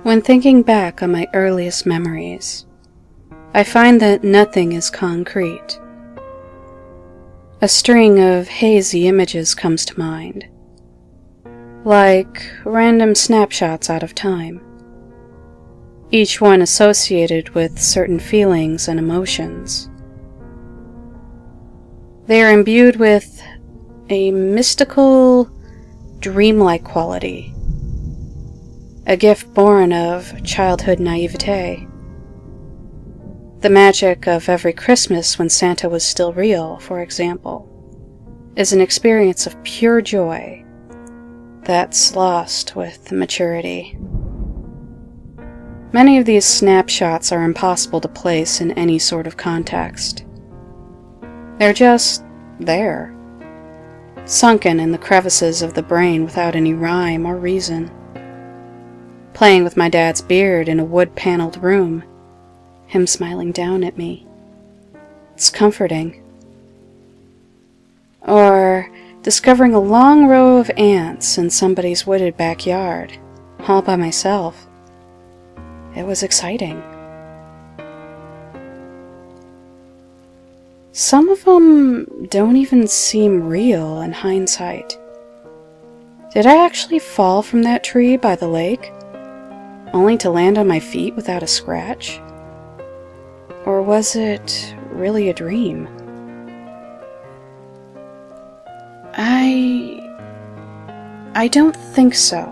When thinking back on my earliest memories, I find that nothing is concrete. A string of hazy images comes to mind, like random snapshots out of time, each one associated with certain feelings and emotions. They are imbued with a mystical, dreamlike quality, a gift born of childhood naivete. The magic of every Christmas when Santa was still real, for example, is an experience of pure joy that's lost with maturity. Many of these snapshots are impossible to place in any sort of context. They're just there, sunken in the crevices of the brain without any rhyme or reason. Playing with my dad's beard in a wood-paneled room, him smiling down at me. It's comforting. Or discovering a long row of ants in somebody's wooded backyard, all by myself. It was exciting. Some of them don't even seem real in hindsight. Did I actually fall from that tree by the lake, only to land on my feet without a scratch? Or was it really a dream? I don't think so.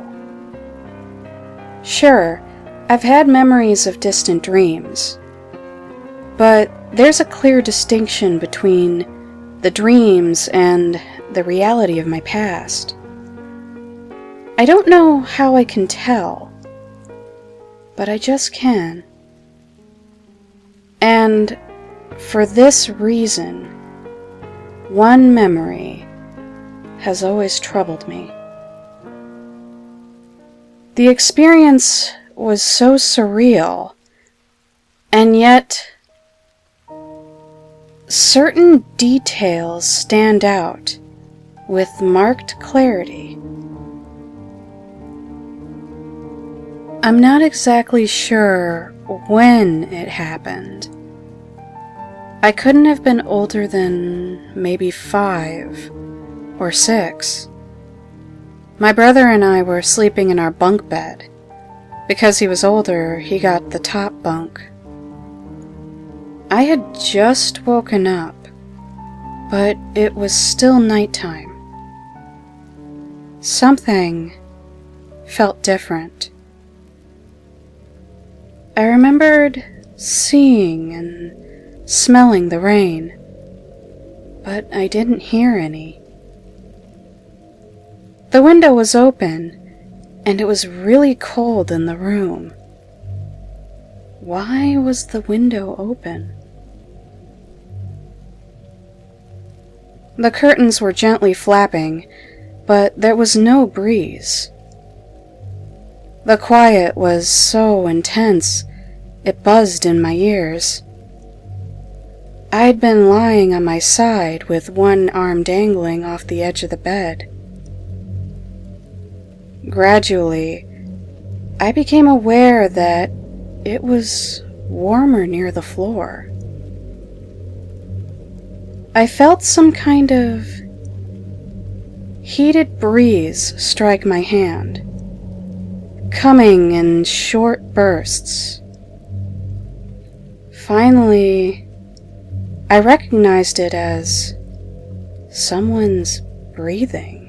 Sure, I've had memories of distant dreams, but there's a clear distinction between the dreams and the reality of my past. I don't know how I can tell, but I just can. And for this reason, one memory has always troubled me. The experience was so surreal, and yet certain details stand out with marked clarity. I'm not exactly sure when it happened. I couldn't have been older than maybe 5 or 6. My brother and I were sleeping in our bunk bed. Because he was older, he got the top bunk. I had just woken up, but it was still nighttime. Something felt different. I remembered seeing and smelling the rain, but I didn't hear any. The window was open, and it was really cold in the room. Why was the window open? The curtains were gently flapping, but there was no breeze. The quiet was so intense, it buzzed in my ears. I'd been lying on my side with one arm dangling off the edge of the bed. Gradually, I became aware that it was warmer near the floor. I felt some kind of heated breeze strike my hand, coming in short bursts. Finally, I recognized it as someone's breathing.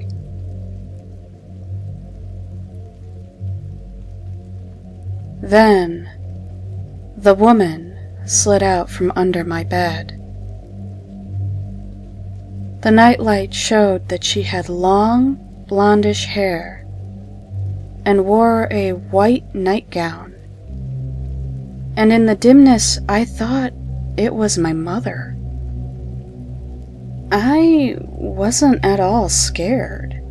Then, the woman slid out from under my bed. The nightlight showed that she had long, blondish hair and wore a white nightgown. And in the dimness, I thought it was my mother. I wasn't at all scared.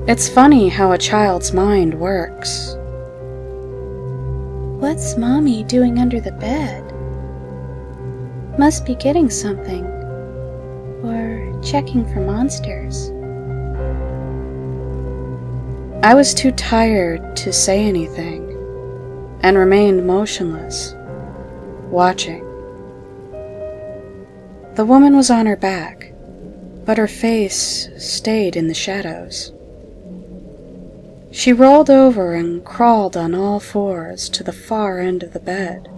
It's funny how a child's mind works. What's Mommy doing under the bed? Must be getting something. Or checking for monsters. I was too tired to say anything and remained motionless, watching. The woman was on her back, but her face stayed in the shadows. She rolled over and crawled on all fours to the far end of the bed.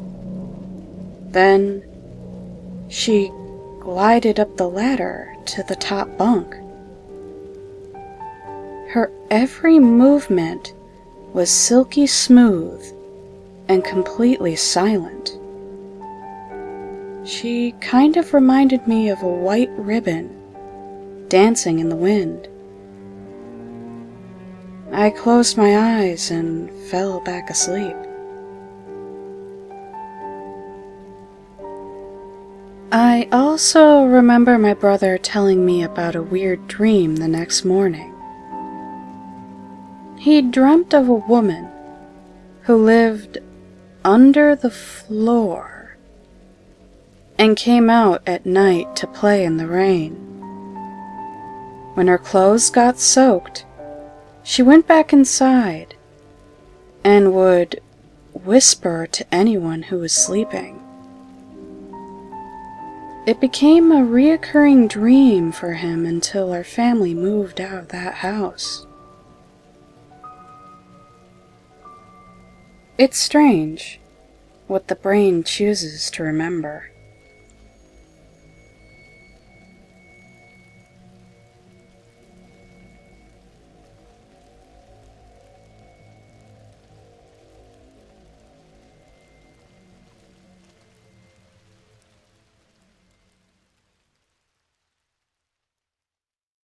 Then she glided up the ladder to the top bunk. Her every movement was silky smooth and completely silent. She kind of reminded me of a white ribbon dancing in the wind. I closed my eyes and fell back asleep. I also remember my brother telling me about a weird dream the next morning. He dreamt of a woman who lived under the floor and came out at night to play in the rain. When her clothes got soaked, she went back inside and would whisper to anyone who was sleeping. It became a reoccurring dream for him until our family moved out of that house. It's strange what the brain chooses to remember.